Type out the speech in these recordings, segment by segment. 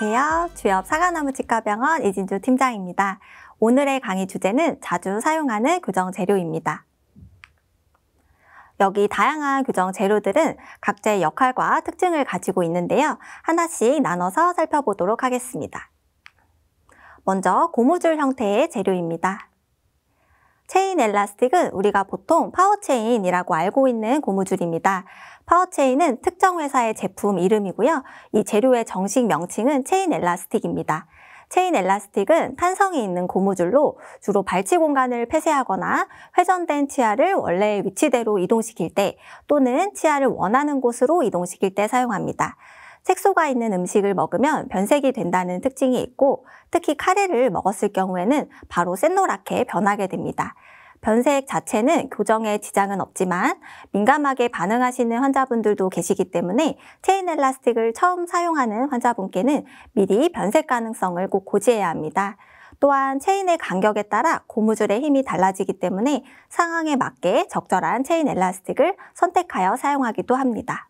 안녕하세요. 주엽 사과나무 치과병원 이진주 팀장입니다. 오늘의 강의 주제는 자주 사용하는 교정 재료입니다. 여기 다양한 교정 재료들은 각자의 역할과 특징을 가지고 있는데요. 하나씩 나눠서 살펴보도록 하겠습니다. 먼저 고무줄 형태의 재료입니다. 체인 엘라스틱은 우리가 보통 파워체인이라고 알고 있는 고무줄입니다. 파워체인은 특정 회사의 제품 이름이고요. 이 재료의 정식 명칭은 체인 엘라스틱입니다. 체인 엘라스틱은 탄성이 있는 고무줄로 주로 발치 공간을 폐쇄하거나 회전된 치아를 원래의 위치대로 이동시킬 때 또는 치아를 원하는 곳으로 이동시킬 때 사용합니다. 색소가 있는 음식을 먹으면 변색이 된다는 특징이 있고 특히 카레를 먹었을 경우에는 바로 샛노랗게 변하게 됩니다. 변색 자체는 교정에 지장은 없지만 민감하게 반응하시는 환자분들도 계시기 때문에 체인 엘라스틱을 처음 사용하는 환자분께는 미리 변색 가능성을 꼭 고지해야 합니다. 또한 체인의 간격에 따라 고무줄의 힘이 달라지기 때문에 상황에 맞게 적절한 체인 엘라스틱을 선택하여 사용하기도 합니다.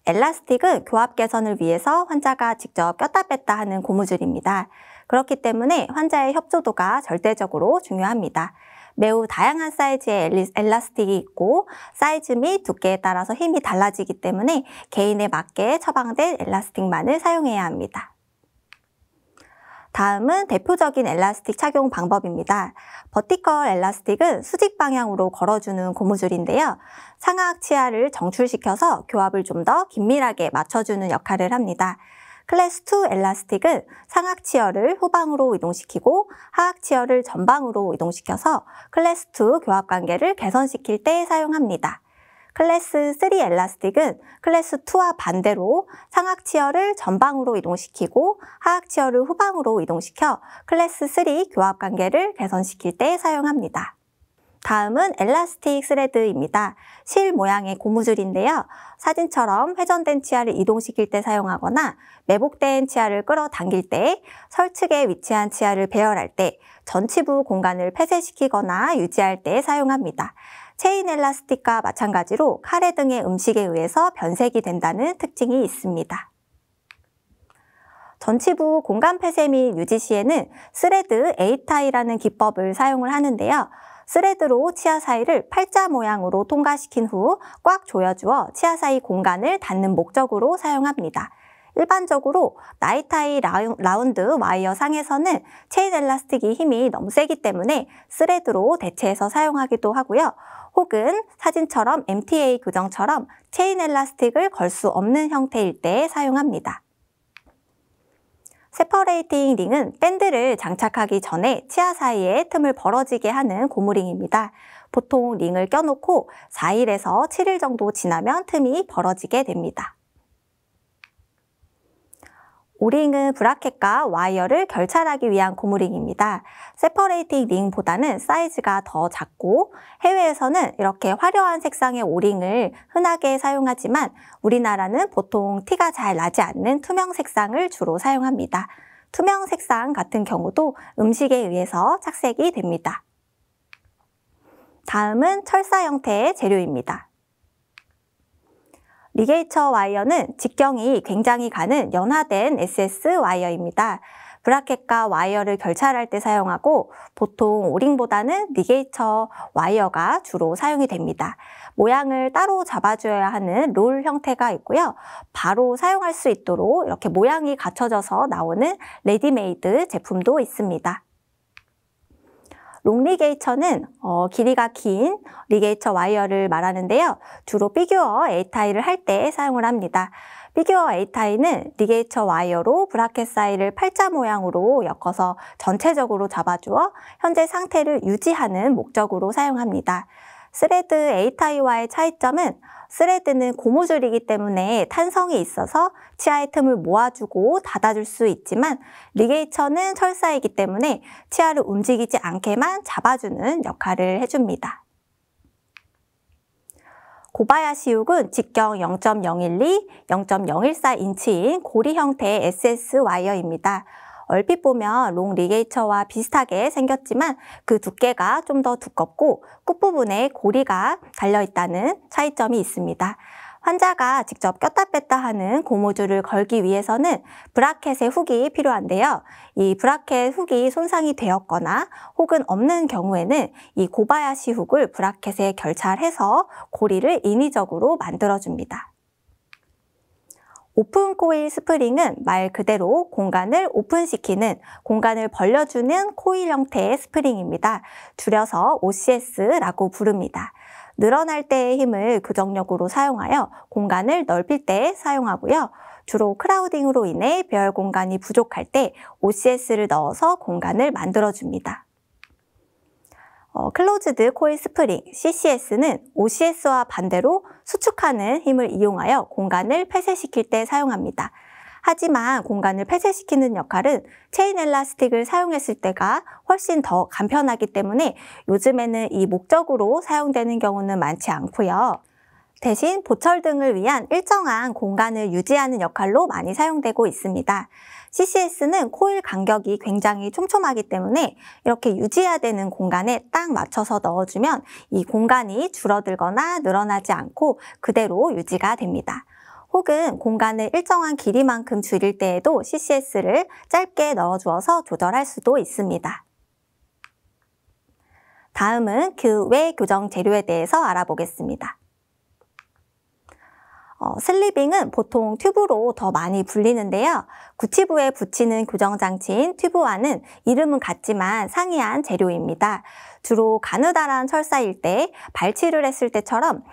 엘라스틱은 교합 개선을 위해서 환자가 직접 꼈다 뺐다 하는 고무줄입니다. 그렇기 때문에 환자의 협조도가 절대적으로 중요합니다. 매우 다양한 사이즈의 엘라스틱이 있고 사이즈 및 두께에 따라서 힘이 달라지기 때문에 개인에 맞게 처방된 엘라스틱만을 사용해야 합니다. 다음은 대표적인 엘라스틱 착용 방법입니다. 버티컬 엘라스틱은 수직 방향으로 걸어주는 고무줄인데요. 상악 치아를 정출시켜서 교합을 좀 더 긴밀하게 맞춰주는 역할을 합니다. 클래스 2 엘라스틱은 상악 치어를 후방으로 이동시키고 하악 치어를 전방으로 이동시켜서 클래스 2 교합 관계를 개선시킬 때 사용합니다. 클래스 3 엘라스틱은 클래스 2와 반대로 상악 치어를 전방으로 이동시키고 하악 치어를 후방으로 이동시켜 클래스 3 교합 관계를 개선시킬 때 사용합니다. 다음은 엘라스틱 스레드입니다. 실 모양의 고무줄인데요. 사진처럼 회전된 치아를 이동시킬 때 사용하거나 매복된 치아를 끌어당길 때, 설측에 위치한 치아를 배열할 때, 전치부 공간을 폐쇄시키거나 유지할 때 사용합니다. 체인 엘라스틱과 마찬가지로 카레 등의 음식에 의해서 변색이 된다는 특징이 있습니다. 전치부 공간 폐쇄 및 유지 시에는 스레드 에이타이라는 기법을 사용을 하는데요. 스레드로 치아 사이를 팔자 모양으로 통과시킨 후 꽉 조여주어 치아 사이 공간을 닫는 목적으로 사용합니다. 일반적으로 나이타이 라운드 와이어 상에서는 체인 엘라스틱이 힘이 너무 세기 때문에 스레드로 대체해서 사용하기도 하고요. 혹은 사진처럼 MTA 교정처럼 체인 엘라스틱을 걸 수 없는 형태일 때 사용합니다. 세퍼레이팅 링은 밴드를 장착하기 전에 치아 사이에 틈을 벌어지게 하는 고무링입니다. 보통 링을 껴놓고 4일에서 7일 정도 지나면 틈이 벌어지게 됩니다. 오링은 브라켓과 와이어를 결찰하기 위한 고무링입니다. 세퍼레이팅 링보다는 사이즈가 더 작고 해외에서는 이렇게 화려한 색상의 오링을 흔하게 사용하지만 우리나라는 보통 티가 잘 나지 않는 투명 색상을 주로 사용합니다. 투명 색상 같은 경우도 음식에 의해서 착색이 됩니다. 다음은 철사 형태의 재료입니다. 리게이처 와이어는 직경이 굉장히 가는 연화된 SS 와이어입니다. 브라켓과 와이어를 결찰할 때 사용하고 보통 오링보다는 리게이처 와이어가 주로 사용이 됩니다. 모양을 따로 잡아줘야 하는 롤 형태가 있고요. 바로 사용할 수 있도록 이렇게 모양이 갖춰져서 나오는 레디메이드 제품도 있습니다. 롱리게이처는 길이가 긴 리게이처 와이어를 말하는데요. 주로 피규어 A타이를 할 때 사용을 합니다. 피규어 A타이는 리게이처 와이어로 브라켓 사이를 팔자 모양으로 엮어서 전체적으로 잡아주어 현재 상태를 유지하는 목적으로 사용합니다. 스레드 A타이와의 차이점은 스레드는 고무줄이기 때문에 탄성이 있어서 치아의 틈을 모아주고 닫아줄 수 있지만 리게이처는 철사이기 때문에 치아를 움직이지 않게만 잡아주는 역할을 해줍니다. 고바야시 6은 직경 0.012, 0.014인치인 고리 형태의 SS 와이어입니다. 얼핏 보면 롱 리게이처와 비슷하게 생겼지만 그 두께가 좀 더 두껍고 끝부분에 고리가 달려있다는 차이점이 있습니다. 환자가 직접 꼈다 뺐다 하는 고무줄을 걸기 위해서는 브라켓의 훅이 필요한데요. 이 브라켓 훅이 손상이 되었거나 혹은 없는 경우에는 이 고바야시 훅을 브라켓에 결착해서 고리를 인위적으로 만들어줍니다. 오픈 코일 스프링은 말 그대로 공간을 오픈시키는, 공간을 벌려주는 코일 형태의 스프링입니다. 줄여서 OCS라고 부릅니다. 늘어날 때의 힘을 교정력으로 사용하여 공간을 넓힐 때 사용하고요. 주로 크라우딩으로 인해 배열 공간이 부족할 때 OCS를 넣어서 공간을 만들어줍니다. 클로즈드 코일 스프링, CCS는 OCS와 반대로 수축하는 힘을 이용하여 공간을 폐쇄시킬 때 사용합니다. 하지만 공간을 폐쇄시키는 역할은 체인 엘라스틱을 사용했을 때가 훨씬 더 간편하기 때문에 요즘에는 이 목적으로 사용되는 경우는 많지 않고요. 대신 보철 등을 위한 일정한 공간을 유지하는 역할로 많이 사용되고 있습니다. CCS는 코일 간격이 굉장히 촘촘하기 때문에 이렇게 유지해야 되는 공간에 딱 맞춰서 넣어주면 이 공간이 줄어들거나 늘어나지 않고 그대로 유지가 됩니다. 혹은 공간을 일정한 길이만큼 줄일 때에도 CCS를 짧게 넣어주어서 조절할 수도 있습니다. 다음은 그 외 교정 재료에 대해서 알아보겠습니다. 슬리빙은 보통 튜브로 더 많이 불리는데요. 구치부에 붙이는 교정장치인 튜브와는 이름은 같지만 상이한 재료입니다. 주로 가느다란 철사일 때, 발치를 했을 때처럼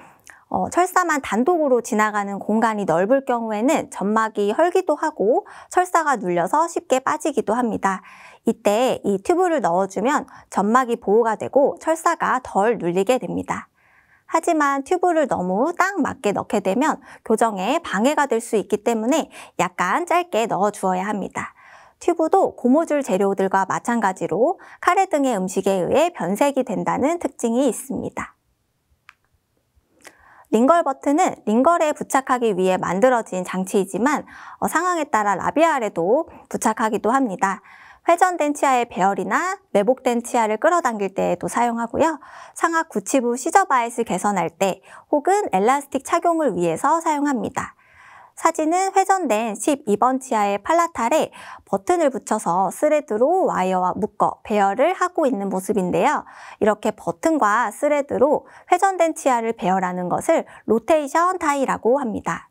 철사만 단독으로 지나가는 공간이 넓을 경우에는 점막이 헐기도 하고 철사가 눌려서 쉽게 빠지기도 합니다. 이때 이 튜브를 넣어주면 점막이 보호가 되고 철사가 덜 눌리게 됩니다. 하지만 튜브를 너무 딱 맞게 넣게 되면 교정에 방해가 될 수 있기 때문에 약간 짧게 넣어주어야 합니다. 튜브도 고무줄 재료들과 마찬가지로 카레 등의 음식에 의해 변색이 된다는 특징이 있습니다. 링걸 버튼은 링걸에 부착하기 위해 만들어진 장치이지만 상황에 따라 라비알에도 부착하기도 합니다. 회전된 치아의 배열이나 매복된 치아를 끌어당길 때에도 사용하고요. 상악 구치부 시저바잇을 개선할 때 혹은 엘라스틱 착용을 위해서 사용합니다. 사진은 회전된 12번 치아의 팔라탈에 버튼을 붙여서 스레드로 와이어와 묶어 배열을 하고 있는 모습인데요. 이렇게 버튼과 스레드로 회전된 치아를 배열하는 것을 로테이션 타이라고 합니다.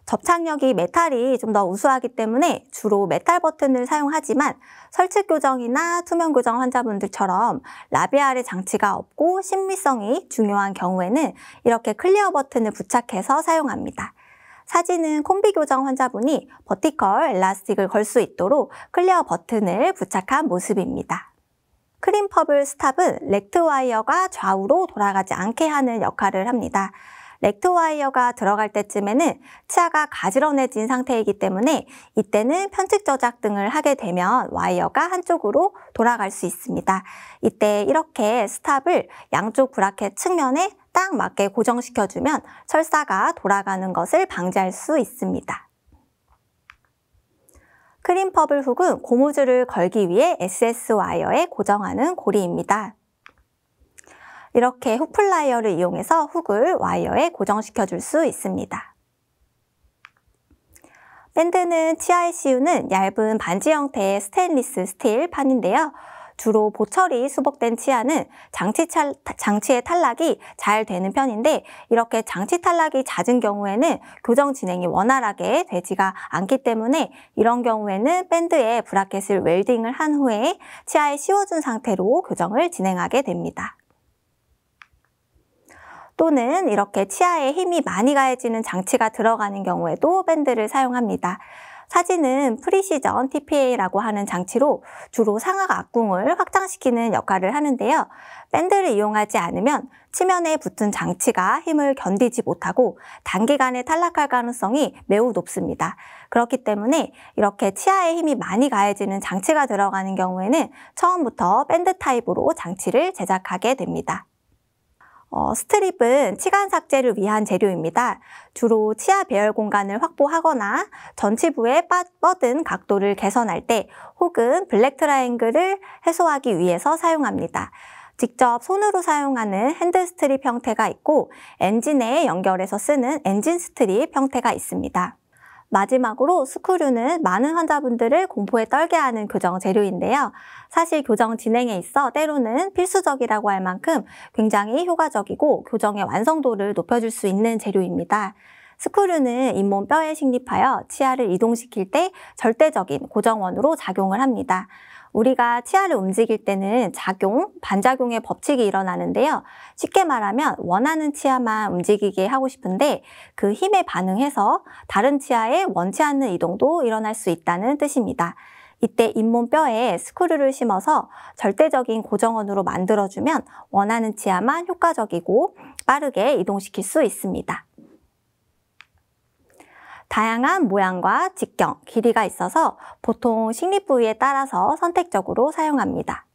접착력이 메탈이 좀 더 우수하기 때문에 주로 메탈 버튼을 사용하지만 설치 교정이나 투명 교정 환자분들처럼 라비알의 장치가 없고 신미성이 중요한 경우에는 이렇게 클리어 버튼을 부착해서 사용합니다. 사진은 콤비 교정 환자분이 버티컬 엘라스틱을 걸 수 있도록 클리어 버튼을 부착한 모습입니다. 크림퍼블 스탑은 렉트 와이어가 좌우로 돌아가지 않게 하는 역할을 합니다. 렉트 와이어가 들어갈 때쯤에는 치아가 가지런해진 상태이기 때문에 이때는 편측 저작 등을 하게 되면 와이어가 한쪽으로 돌아갈 수 있습니다. 이때 이렇게 스탑을 양쪽 브라켓 측면에 딱 맞게 고정시켜주면 철사가 돌아가는 것을 방지할 수 있습니다. 크림퍼블 훅은 고무줄을 걸기 위해 SS 와이어에 고정하는 고리입니다. 이렇게 훅 플라이어를 이용해서 훅을 와이어에 고정시켜 줄 수 있습니다. 밴드는 치아에 씌우는 얇은 반지 형태의 스테인리스 스틸 판인데요. 주로 보철이 수복된 치아는 장치의 탈락이 잘 되는 편인데 이렇게 장치 탈락이 잦은 경우에는 교정 진행이 원활하게 되지가 않기 때문에 이런 경우에는 밴드에 브라켓을 웰딩을 한 후에 치아에 씌워준 상태로 교정을 진행하게 됩니다. 또는 이렇게 치아에 힘이 많이 가해지는 장치가 들어가는 경우에도 밴드를 사용합니다. 사진은 프리시전 TPA라고 하는 장치로 주로 상악 악궁을 확장시키는 역할을 하는데요. 밴드를 이용하지 않으면 치면에 붙은 장치가 힘을 견디지 못하고 단기간에 탈락할 가능성이 매우 높습니다. 그렇기 때문에 이렇게 치아에 힘이 많이 가해지는 장치가 들어가는 경우에는 처음부터 밴드 타입으로 장치를 제작하게 됩니다. 스트립은 치간 삭제를 위한 재료입니다. 주로 치아 배열 공간을 확보하거나 전치부의 뻗은 각도를 개선할 때 혹은 블랙 트라이앵글을 해소하기 위해서 사용합니다. 직접 손으로 사용하는 핸드 스트립 형태가 있고 엔진에 연결해서 쓰는 엔진 스트립 형태가 있습니다. 마지막으로 스크류는 많은 환자분들을 공포에 떨게 하는 교정 재료인데요. 사실 교정 진행에 있어 때로는 필수적이라고 할 만큼 굉장히 효과적이고 교정의 완성도를 높여줄 수 있는 재료입니다. 스크류는 잇몸 뼈에 식립하여 치아를 이동시킬 때 절대적인 고정원으로 작용을 합니다. 우리가 치아를 움직일 때는 작용, 반작용의 법칙이 일어나는데요. 쉽게 말하면 원하는 치아만 움직이게 하고 싶은데 그 힘에 반응해서 다른 치아에 원치 않는 이동도 일어날 수 있다는 뜻입니다. 이때 잇몸 뼈에 스크류를 심어서 절대적인 고정원으로 만들어주면 원하는 치아만 효과적이고 빠르게 이동시킬 수 있습니다. 다양한 모양과 직경, 길이가 있어서 보통 식립 부위에 따라서 선택적으로 사용합니다.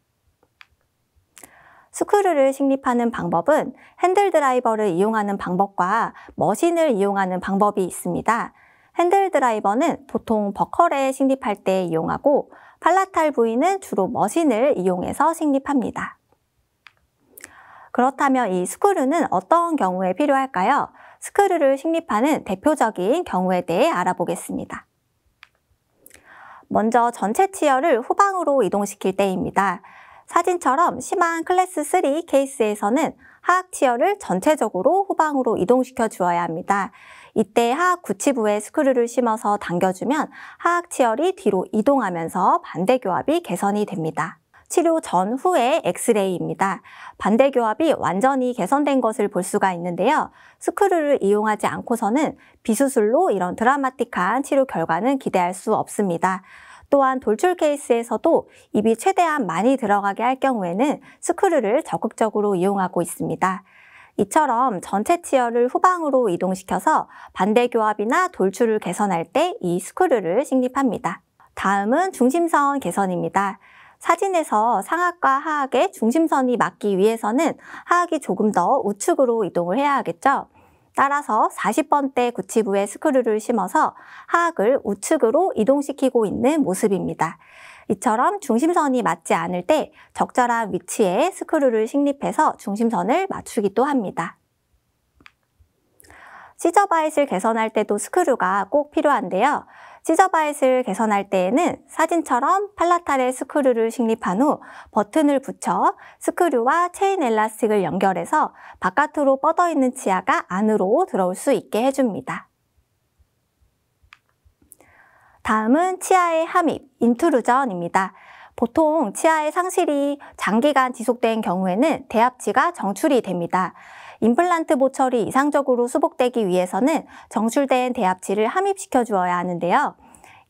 스크류를 식립하는 방법은 핸들 드라이버를 이용하는 방법과 머신을 이용하는 방법이 있습니다. 핸들 드라이버는 보통 버컬에 식립할 때 이용하고 팔라탈 부위는 주로 머신을 이용해서 식립합니다. 그렇다면 이 스크류는 어떤 경우에 필요할까요? 스크류를 식립하는 대표적인 경우에 대해 알아보겠습니다. 먼저 전체 치열을 후방으로 이동시킬 때입니다. 사진처럼 심한 클래스 3 케이스에서는 하악 치열을 전체적으로 후방으로 이동시켜 주어야 합니다. 이때 하악 구치부에 스크류를 심어서 당겨주면 하악 치열이 뒤로 이동하면서 반대교합이 개선이 됩니다. 치료 전후의 엑스레이입니다. 반대교합이 완전히 개선된 것을 볼 수가 있는데요. 스크류를 이용하지 않고서는 비수술로 이런 드라마틱한 치료 결과는 기대할 수 없습니다. 또한 돌출 케이스에서도 입이 최대한 많이 들어가게 할 경우에는 스크류를 적극적으로 이용하고 있습니다. 이처럼 전체 치열을 후방으로 이동시켜서 반대교합이나 돌출을 개선할 때 이 스크류를 식립합니다. 다음은 중심선 개선입니다. 사진에서 상악과 하악의 중심선이 맞기 위해서는 하악이 조금 더 우측으로 이동을 해야 하겠죠. 따라서 40번대 구치부에 스크류를 심어서 하악을 우측으로 이동시키고 있는 모습입니다. 이처럼 중심선이 맞지 않을 때 적절한 위치에 스크류를 식립해서 중심선을 맞추기도 합니다. 시저바잇을 개선할 때도 스크류가 꼭 필요한데요. 시저바잇을 개선할 때에는 사진처럼 팔라탈에 스크류를 식립한 후 버튼을 붙여 스크류와 체인 엘라스틱을 연결해서 바깥으로 뻗어있는 치아가 안으로 들어올 수 있게 해줍니다. 다음은 치아의 함입, 인트루전입니다. 보통 치아의 상실이 장기간 지속된 경우에는 대합치가 정출이 됩니다. 임플란트 보철이 이상적으로 수복되기 위해서는 정출된 대합치를 함입시켜 주어야 하는데요.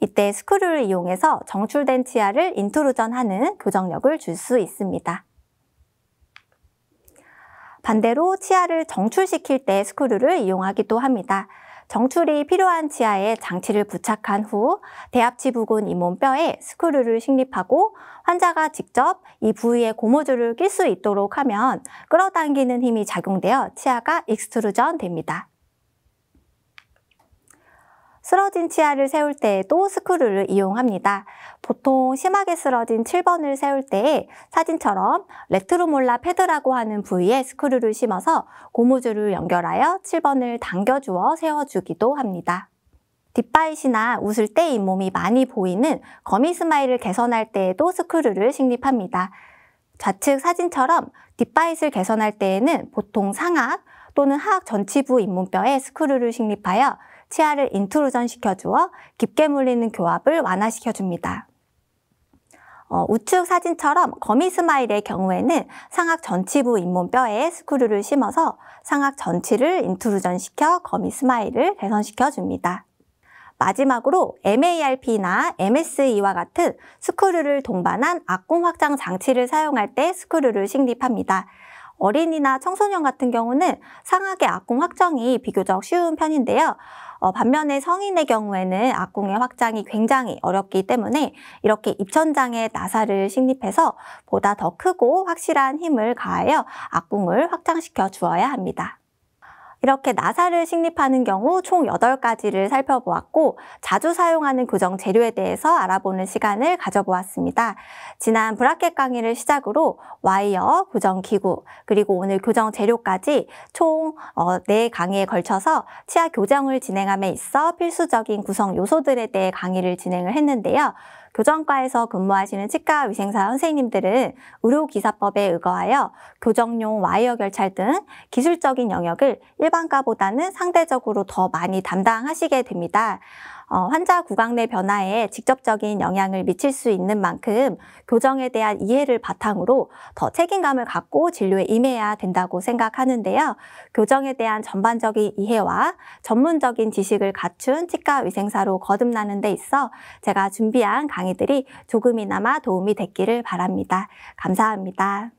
이때 스크류를 이용해서 정출된 치아를 인트루전하는 교정력을 줄 수 있습니다. 반대로 치아를 정출시킬 때 스크류를 이용하기도 합니다. 정출이 필요한 치아에 장치를 부착한 후 대합치 부근 잇몸뼈에 스크류를 식립하고 환자가 직접 이 부위에 고무줄을 낄 수 있도록 하면 끌어당기는 힘이 작용되어 치아가 익스트루전 됩니다. 쓰러진 치아를 세울 때에도 스크류를 이용합니다. 보통 심하게 쓰러진 7번을 세울 때에 사진처럼 레트로몰라 패드라고 하는 부위에 스크류를 심어서 고무줄을 연결하여 7번을 당겨주어 세워주기도 합니다. 딥바잇이나 웃을 때 잇몸이 많이 보이는 거미 스마일을 개선할 때에도 스크류를 식립합니다. 좌측 사진처럼 딥바잇을 개선할 때에는 보통 상악 또는 하악 전치부 잇몸뼈에 스크류를 식립하여 치아를 인트루전 시켜주어 깊게 물리는 교합을 완화시켜줍니다. 우측 사진처럼 거미 스마일의 경우에는 상악 전치부 잇몸뼈에 스크류를 심어서 상악 전치를 인트루전 시켜 거미 스마일을 개선시켜줍니다. 마지막으로 MARP나 MSE와 같은 스크류를 동반한 악궁 확장 장치를 사용할 때 스크류를 식립합니다. 어린이나 청소년 같은 경우는 상악의 악궁 확정이 비교적 쉬운 편인데요. 반면에 성인의 경우에는 악궁의 확장이 굉장히 어렵기 때문에 이렇게 입천장에 나사를 식립해서 보다 더 크고 확실한 힘을 가하여 악궁을 확장시켜 주어야 합니다. 이렇게 나사를 식립하는 경우 총 8가지를 살펴보았고 자주 사용하는 교정 재료에 대해서 알아보는 시간을 가져보았습니다. 지난 브라켓 강의를 시작으로 와이어, 교정 기구, 그리고 오늘 교정 재료까지 총 4강의에 걸쳐서 치아 교정을 진행함에 있어 필수적인 구성 요소들에 대해 강의를 진행을 했는데요. 교정과에서 근무하시는 치과위생사 선생님들은 의료기사법에 의거하여 교정용 와이어 결찰 등 기술적인 영역을 일반과보다는 상대적으로 더 많이 담당하시게 됩니다. 환자 구강 내 변화에 직접적인 영향을 미칠 수 있는 만큼 교정에 대한 이해를 바탕으로 더 책임감을 갖고 진료에 임해야 된다고 생각하는데요. 교정에 대한 전반적인 이해와 전문적인 지식을 갖춘 치과위생사로 거듭나는 데 있어 제가 준비한 강의들이 조금이나마 도움이 됐기를 바랍니다. 감사합니다.